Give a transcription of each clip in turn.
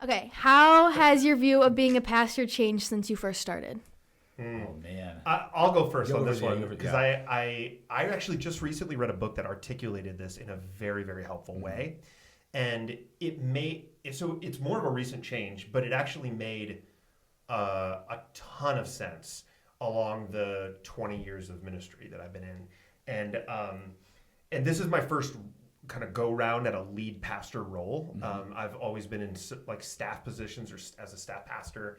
Okay, how has your view of being a pastor changed since you first started? Oh man. I'll go first Go on over this it, yeah, one go over it, because yeah. I actually just recently read a book that articulated this in a very, very helpful way, and it's more of a recent change, but it actually made a ton of sense along the 20 years of ministry that I've been in, and this is my first kind of go round at a lead pastor role. I've always been in like staff positions or as a staff pastor,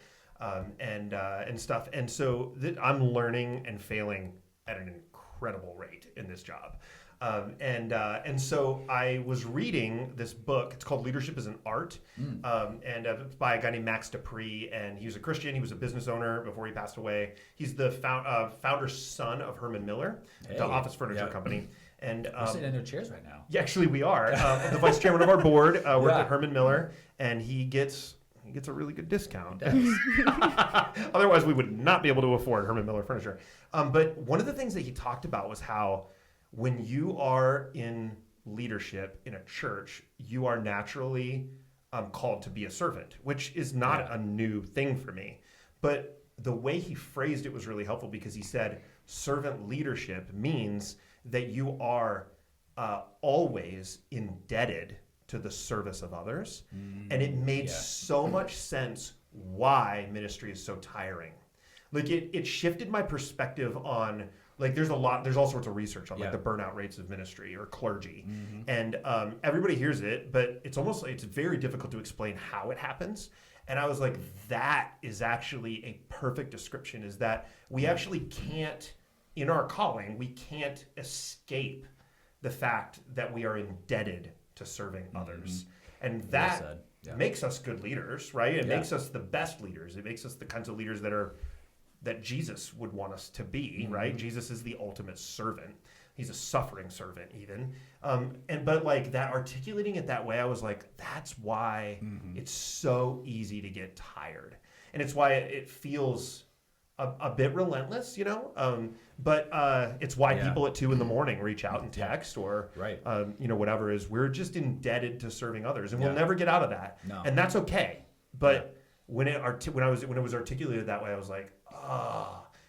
and stuff. And so I'm learning and failing at an incredible rate in this job. And so I was reading this book. It's called Leadership is an Art, and it's by a guy named Max Dupree. And he was a Christian. He was a business owner before he passed away. He's the founder's son of Herman Miller, the office furniture company. And We're sitting in their chairs right now. yeah, actually we are. The vice chairman of our board worked at Herman Miller, and he gets a really good discount. Otherwise, we would not be able to afford Herman Miller furniture. But one of the things that he talked about was how when you are in leadership in a church, you are naturally called to be a servant, which is not a new thing for me. But the way he phrased it was really helpful because he said servant leadership means that you are always indebted to the service of others. And it made so much sense why ministry is so tiring. Like it shifted my perspective on like there's all sorts of research on like the burnout rates of ministry or clergy. And everybody hears it, but it's very difficult to explain how it happens. And I was like, that is actually a perfect description, is that we actually can't, in our calling, we can't escape the fact that we are indebted to serving others. And that makes us good leaders, right? It makes us the best leaders. It makes us the kinds of leaders that Jesus would want us to be, right? Jesus is the ultimate servant. He's a suffering servant even. But like that, articulating it that way, I was like, that's why it's so easy to get tired. And it's why it feels a bit relentless, you know? But it's why people at 2 a.m. reach out and text or, whatever is. We're just indebted to serving others, and we'll never get out of that. No. And that's okay. But when it was articulated that way, I was like,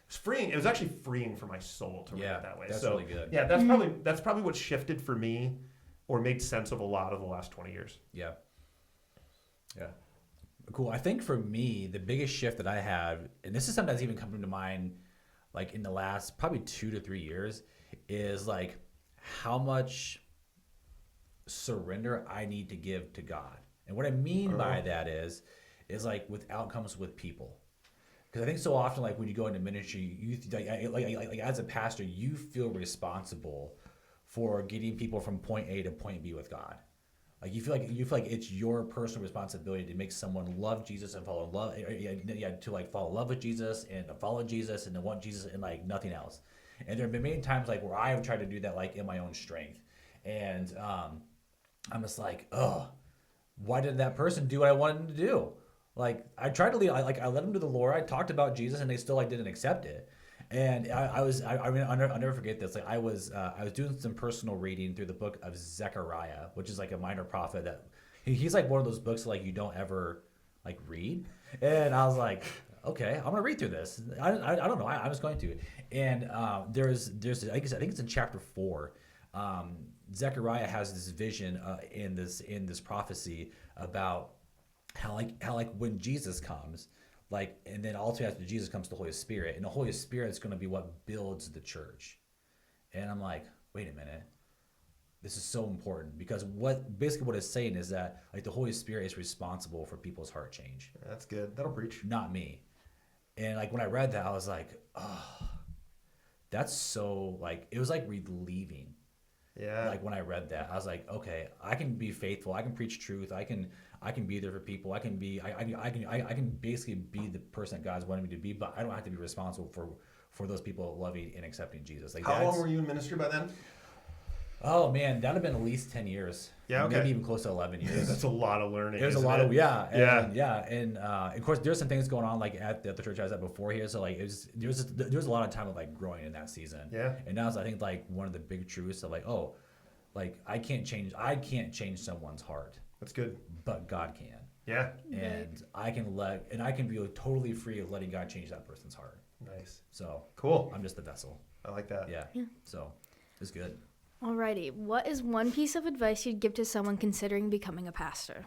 it's freeing. It was actually freeing for my soul to read it that way. That's so really good. Yeah, that's probably what shifted for me, or made sense of a lot of the last 20 years. Yeah. Cool. I think for me, the biggest shift that I had, and this is something that's even coming to mind, like in the last probably 2 to 3 years, is like how much surrender I need to give to God. And what I mean by that is like with outcomes with people. Because I think so often, like when you go into ministry, you like as a pastor, you feel responsible for getting people from point A to point B with God. Like you feel like it's your personal responsibility to make someone love Jesus and fall in love, to like fall in love with Jesus and to follow Jesus and to want Jesus and like nothing else. And there have been many times like where I have tried to do that like in my own strength, and I'm just like, why did that person do what I wanted them to do? Like I tried to lead, I led them to the Lord. I talked about Jesus, and they still like didn't accept it. And I'll never forget this. Like I was doing some personal reading through the book of Zechariah, which is like a minor prophet that he's like one of those books like you don't ever like read. And I was like, okay, I'm gonna read through this. I don't know. I'm just going to. And there's I think it's in chapter 4. Zechariah has this vision in this prophecy about how when Jesus comes. Like, and then ultimately after Jesus comes the Holy Spirit, and the Holy Spirit is going to be what builds the church. And I'm like, wait a minute, this is so important, because what it's saying is that like the Holy Spirit is responsible for people's heart change. That's good. That'll preach. Not me. And like when I read that, I was like, that's so like it was like relieving. Yeah. Like when I read that, I was like, okay, I can be faithful. I can preach truth. I can be there for people. I can basically be the person that God's wanted me to be, but I don't have to be responsible for those people loving and accepting Jesus. Like how long were you in ministry by then? Oh man, that'd have been at least 10 years. Yeah, okay. Maybe even close to 11 years. That's a lot of learning. There's a lot of and of course there's some things going on like at the church I was at before here. So like there was a lot of time of like growing in that season. Yeah. And now I think like one of the big truths of like I can't change someone's heart. That's good. But God can. Yeah. And I can be totally free of letting God change that person's heart. Nice. So Cool. I'm just the vessel. I like that. Yeah. So it's good. Alrighty. What is one piece of advice you'd give to someone considering becoming a pastor?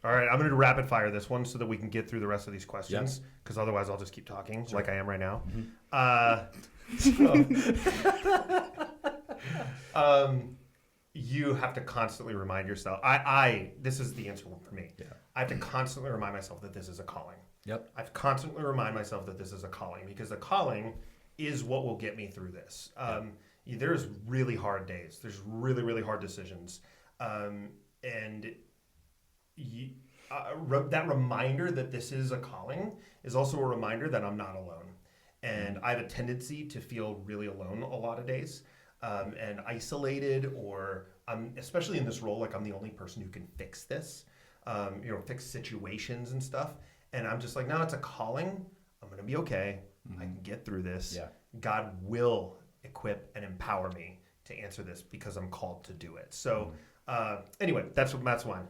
All right, I'm going to rapid fire this one so that we can get through the rest of these questions, because otherwise I'll just keep talking like I am right now. You have to constantly remind yourself. This is the answer for me. Yeah. I have to constantly remind myself that this is a calling. Yep. I have to constantly remind myself that this is a calling, because the calling is what will get me through this. There's really hard days. There's really, really hard decisions. And that reminder that this is a calling is also a reminder that I'm not alone. And I have a tendency to feel really alone a lot of days, and isolated, or especially in this role, like I'm the only person who can fix this, fix situations and stuff. And I'm just like, no, it's a calling. I'm going to be okay. I can get through this. Yeah. God will equip and empower me to answer this because I'm called to do it. So anyway, that's one.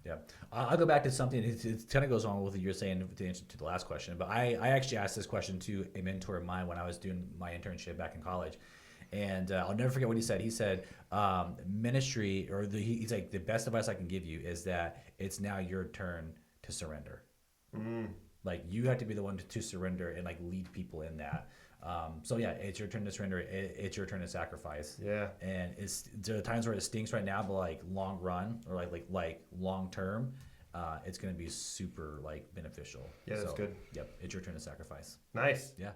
Yeah, I'll go back to something. It kind of goes on with what you're saying to answer to the last question. But I actually asked this question to a mentor of mine when I was doing my internship back in college, and I'll never forget what he said. He said, "Ministry, he's like, the best advice I can give you is that it's now your turn to surrender. Like you have to be the one to surrender and like lead people in that." So yeah, it's your turn to surrender. It's your turn to sacrifice. Yeah. And there are times where it stinks right now, but like long run or like long term, it's going to be super like beneficial. Yeah, that's good. Yep. It's your turn to sacrifice. Nice. Yeah.